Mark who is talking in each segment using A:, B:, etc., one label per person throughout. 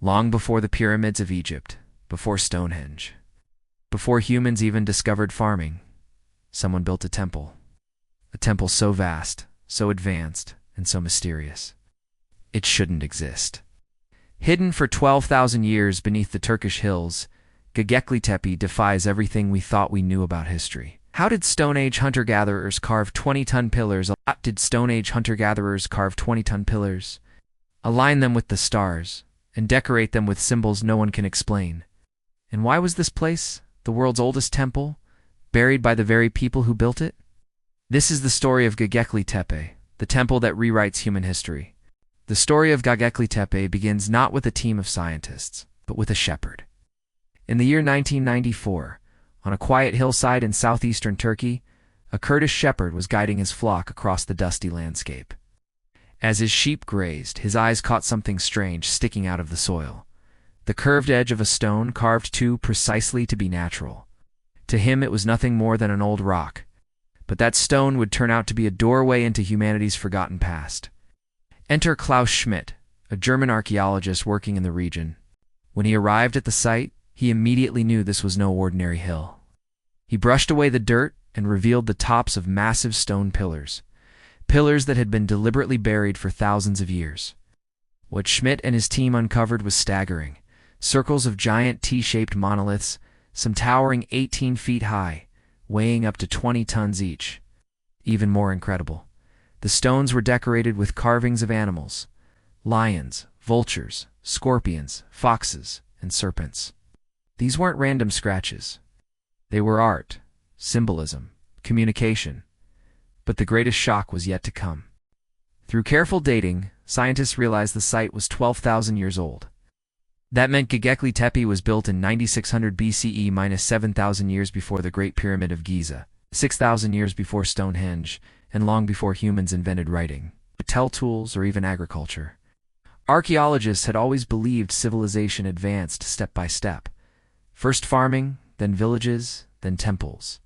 A: long before the pyramids of Egypt, before Stonehenge, before humans even discovered farming, someone built a temple. A temple so vast, so advanced, and so mysterious. It shouldn't exist. Hidden for 12,000 years beneath the Turkish hills, Göbekli Tepe defies everything we thought we knew about history. How did Stone Age hunter-gatherers carve 20-ton pillars? Did Stone Age hunter-gatherers carve 20-ton pillars, align them with the stars, and decorate them with symbols no one can explain? And why was this place, the world's oldest temple, buried by the very people who built it? This is the story of Göbekli Tepe, the temple that rewrites human history. The story of Göbekli Tepe begins not with a team of scientists, but with a shepherd. In the year 1994, on a quiet hillside in southeastern Turkey, a Kurdish shepherd was guiding his flock across the dusty landscape. As his sheep grazed, his eyes caught something strange sticking out of the soil. The curved edge of a stone carved too precisely to be natural. To him it was nothing more than an old rock, but that stone would turn out to be a doorway into humanity's forgotten past. Enter Klaus Schmidt, a German archaeologist working in the region. When he arrived at the site, he immediately knew this was no ordinary hill. He brushed away the dirt and revealed the tops of massive stone pillars, pillars that had been deliberately buried for thousands of years. What Schmidt and his team uncovered was staggering. Circles of giant T-shaped monoliths, some towering 18 feet high, weighing up to 20 tons each. Even more incredible, the stones were decorated with carvings of animals: lions, vultures, scorpions, foxes, and serpents. These weren't random scratches. They were art, symbolism, communication. But the greatest shock was yet to come. Through careful dating, scientists realized the site was 12,000 years old. That meant Göbekli Tepe was built in 9600 BCE minus 7,000 years before the Great Pyramid of Giza, 6,000 years before Stonehenge, and long before humans invented writing, tell tools, or even agriculture. Archaeologists had always believed civilization advanced step by step. First farming, then villages, then temples.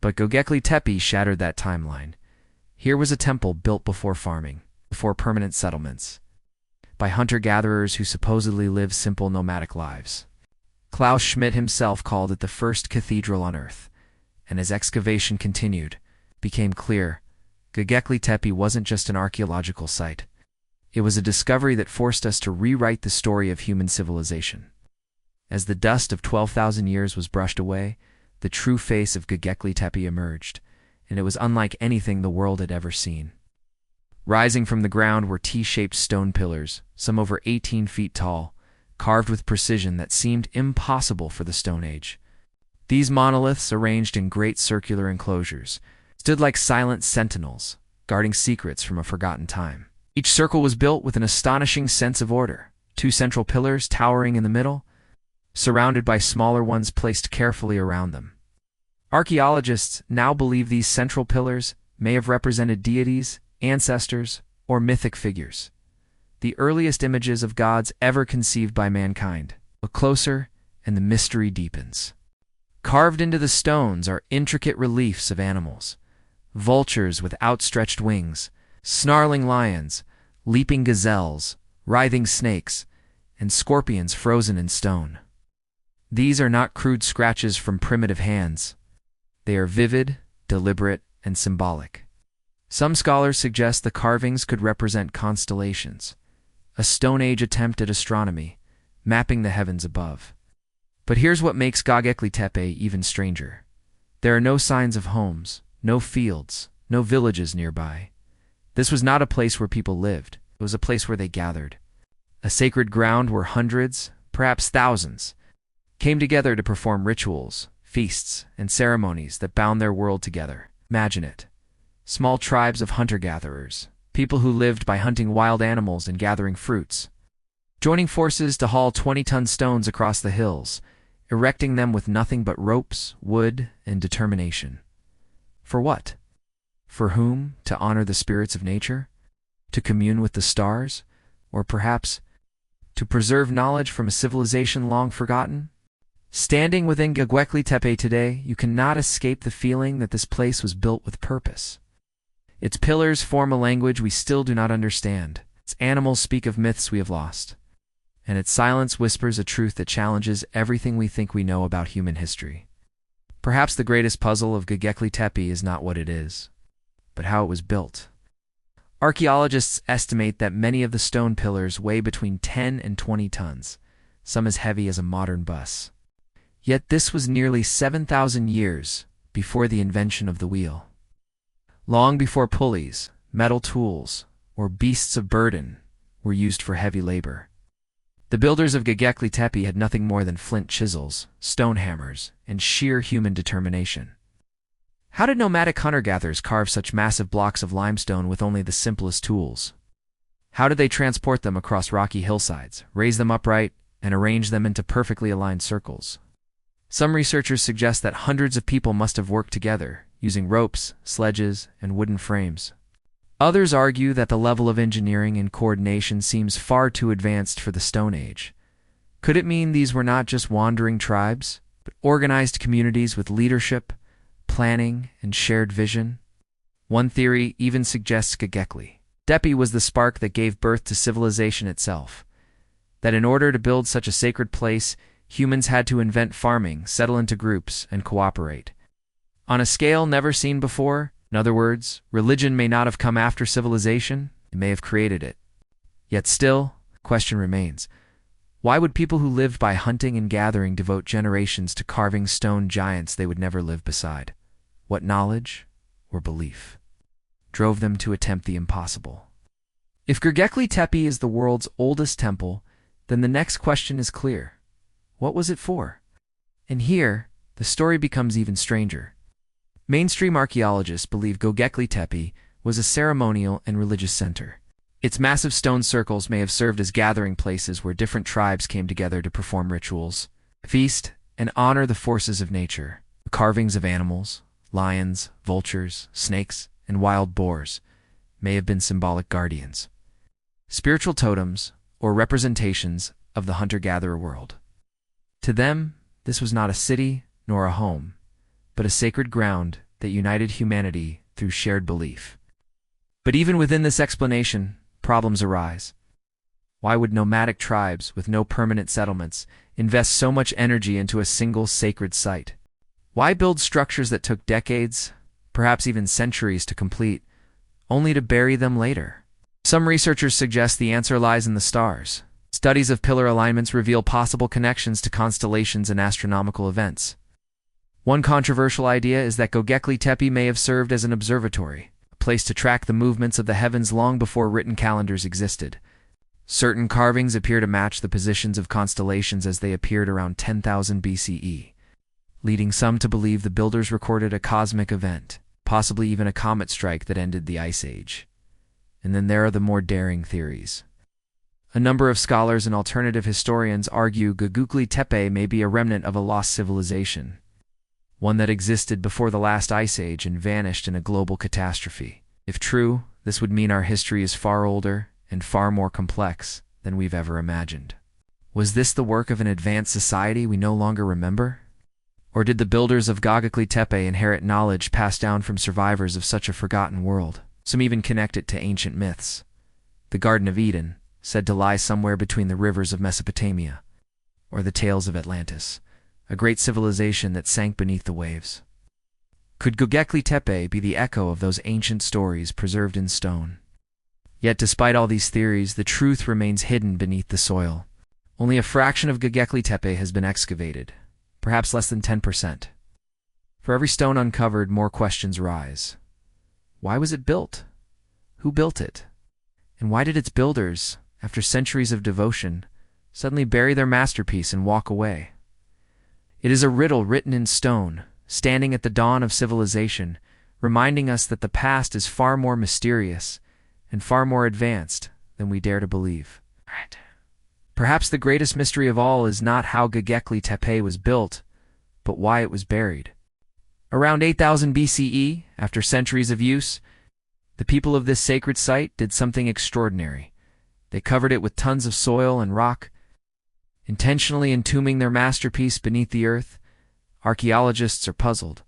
A: But Göbekli Tepe shattered that timeline. Here was a temple built before farming, before permanent settlements, by hunter-gatherers who supposedly lived simple nomadic lives. Klaus Schmidt himself called it the first cathedral on Earth, and as excavation continued, it became clear Göbekli Tepe wasn't just an archaeological site. It was a discovery that forced us to rewrite the story of human civilization. As the dust of 12,000 years was brushed away, the true face of Göbekli Tepe emerged, and it was unlike anything the world had ever seen. Rising from the ground were T-shaped stone pillars, some over 18 feet tall, carved with precision that seemed impossible for the Stone Age. These monoliths, arranged in great circular enclosures, stood like silent sentinels, guarding secrets from a forgotten time. Each circle was built with an astonishing sense of order, 2 central pillars towering in the middle, surrounded by smaller ones placed carefully around them. Archaeologists now believe these central pillars may have represented deities, ancestors, or mythic figures, the earliest images of gods ever conceived by mankind. Look closer, and the mystery deepens. Carved into the stones are intricate reliefs of animals: vultures with outstretched wings, snarling lions, leaping gazelles, writhing snakes, and scorpions frozen in stone. These are not crude scratches from primitive hands. They are vivid, deliberate, and symbolic. Some scholars suggest the carvings could represent constellations, a Stone Age attempt at astronomy, mapping the heavens above. But here's what makes Göbekli Tepe even stranger. There are no signs of homes, no fields, no villages nearby. This was not a place where people lived. It was a place where they gathered. A sacred ground where hundreds, perhaps thousands, came together to perform rituals, feasts, and ceremonies that bound their world together. Imagine it. Small tribes of hunter-gatherers, people who lived by hunting wild animals and gathering fruits, joining forces to haul 20-ton stones across the hills, erecting them with nothing but ropes, wood, and determination. For what? For whom? To honor the spirits of nature? To commune with the stars? Or perhaps, to preserve knowledge from a civilization long forgotten? Standing within Göbekli Tepe today, you cannot escape the feeling that this place was built with purpose. Its pillars form a language we still do not understand. Its animals speak of myths we have lost. and its silence whispers a truth that challenges everything we think we know about human history. Perhaps the greatest puzzle of Göbekli Tepe is not what it is, but how it was built. Archaeologists estimate that many of the stone pillars weigh between 10 and 20 tons, some as heavy as a modern bus. Yet this was nearly 7,000 years before the invention of the wheel. Long before pulleys, metal tools, or beasts of burden were used for heavy labor. The builders of Göbekli Tepe had nothing more than flint chisels, stone hammers, and sheer human determination. How did nomadic hunter-gatherers carve such massive blocks of limestone with only the simplest tools? How did they transport them across rocky hillsides, raise them upright, and arrange them into perfectly aligned circles? Some researchers suggest that hundreds of people must have worked together, using ropes, sledges, and wooden frames. Others argue that the level of engineering and coordination seems far too advanced for the Stone Age. Could it mean these were not just wandering tribes, but organized communities with leadership, planning, and shared vision? One theory even suggests Göbekli Tepe was the spark that gave birth to civilization itself. That in order to build such a sacred place, humans had to invent farming, settle into groups, and cooperate on a scale never seen before. In other words, religion may not have come after civilization, it may have created it. Yet still, the question remains, why would people who lived by hunting and gathering devote generations to carving stone giants they would never live beside? What knowledge, or belief, drove them to attempt the impossible? If Göbekli Tepe is the world's oldest temple, then the next question is clear. What was it for? And here, the story becomes even stranger. Mainstream archaeologists believe Göbekli Tepe was a ceremonial and religious center. Its massive stone circles may have served as gathering places where different tribes came together to perform rituals, feast, and honor the forces of nature. The carvings of animals, lions, vultures, snakes, and wild boars may have been symbolic guardians, spiritual totems, or representations of the hunter-gatherer world. To them, this was not a city nor a home, but a sacred ground that united humanity through shared belief. But even within this explanation, problems arise. Why would nomadic tribes with no permanent settlements invest so much energy into a single sacred site? Why build structures that took decades, perhaps even centuries to complete, only to bury them later? Some researchers suggest the answer lies in the stars. Studies of pillar alignments reveal possible connections to constellations and astronomical events. One controversial idea is that Göbekli Tepe may have served as an observatory, a place to track the movements of the heavens long before written calendars existed. Certain carvings appear to match the positions of constellations as they appeared around 10,000 BCE, leading some to believe the builders recorded a cosmic event, possibly even a comet strike that ended the Ice Age. And then there are the more daring theories. A number of scholars and alternative historians argue Göbekli Tepe may be a remnant of a lost civilization, one that existed before the last ice age and vanished in a global catastrophe. If true, this would mean our history is far older and far more complex than we've ever imagined. Was this the work of an advanced society we no longer remember? Or did the builders of Göbekli Tepe inherit knowledge passed down from survivors of such a forgotten world? Some even connect it to ancient myths. The Garden of Eden, said to lie somewhere between the rivers of Mesopotamia, or the tales of Atlantis, a great civilization that sank beneath the waves. Could Göbekli Tepe be the echo of those ancient stories preserved in stone? Yet despite all these theories, the truth remains hidden beneath the soil. Only a fraction of Göbekli Tepe has been excavated, perhaps less than 10%. For every stone uncovered, more questions rise. Why was it built? Who built it? And why did its builders, after centuries of devotion, suddenly bury their masterpiece and walk away? It is a riddle written in stone, standing at the dawn of civilization, reminding us that the past is far more mysterious and far more advanced than we dare to believe. Perhaps the greatest mystery of all is not how Göbekli Tepe was built, but why it was buried. Around 8000 BCE, after centuries of use, the people of this sacred site did something extraordinary. They covered it with tons of soil and rock, intentionally entombing their masterpiece beneath the earth. Archaeologists are puzzled.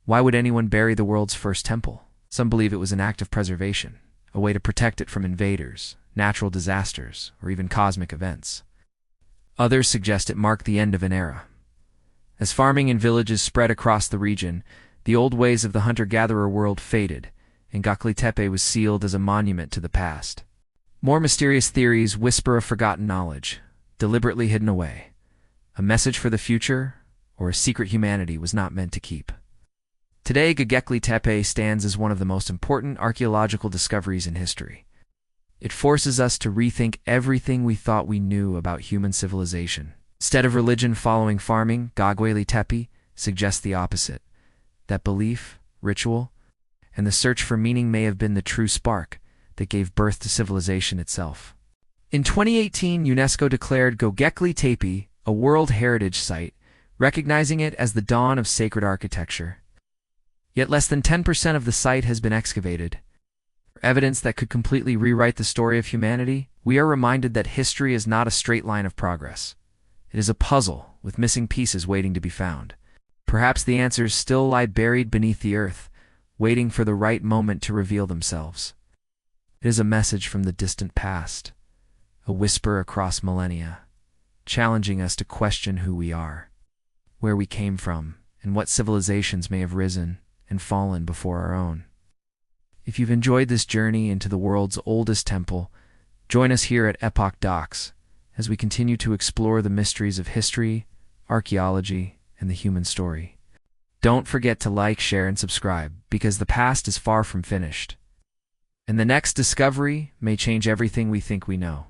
A: Why would anyone bury the world's first temple? Some believe it was an act of preservation, a way to protect it from invaders, natural disasters, or even cosmic events. Others suggest it marked the end of an era. As farming and villages spread across the region, the old ways of the hunter-gatherer world faded, and Göbekli Tepe was sealed as a monument to the past. More mysterious theories whisper of forgotten knowledge, deliberately hidden away, a message for the future, or a secret humanity was not meant to keep. Today, Göbekli Tepe stands as one of the most important archaeological discoveries in history. It forces us to rethink everything we thought we knew about human civilization. Instead of religion following farming, Göbekli Tepe suggests the opposite, that belief, ritual, and the search for meaning may have been the true spark that gave birth to civilization itself. In 2018, UNESCO declared Göbekli Tepe a World Heritage Site, recognizing it as the dawn of sacred architecture. Yet less than 10% of the site has been excavated. For evidence that could completely rewrite the story of humanity, we are reminded that history is not a straight line of progress. It is a puzzle with missing pieces waiting to be found. Perhaps the answers still lie buried beneath the earth, waiting for the right moment to reveal themselves. It is a message from the distant past, a whisper across millennia, challenging us to question who we are, where we came from, and what civilizations may have risen and fallen before our own. If you've enjoyed this journey into the world's oldest temple, join us here at Epoch Docs as we continue to explore the mysteries of history, archaeology, and the human story. Don't forget to like, share, and subscribe, because the past is far from finished, and the next discovery may change everything we think we know.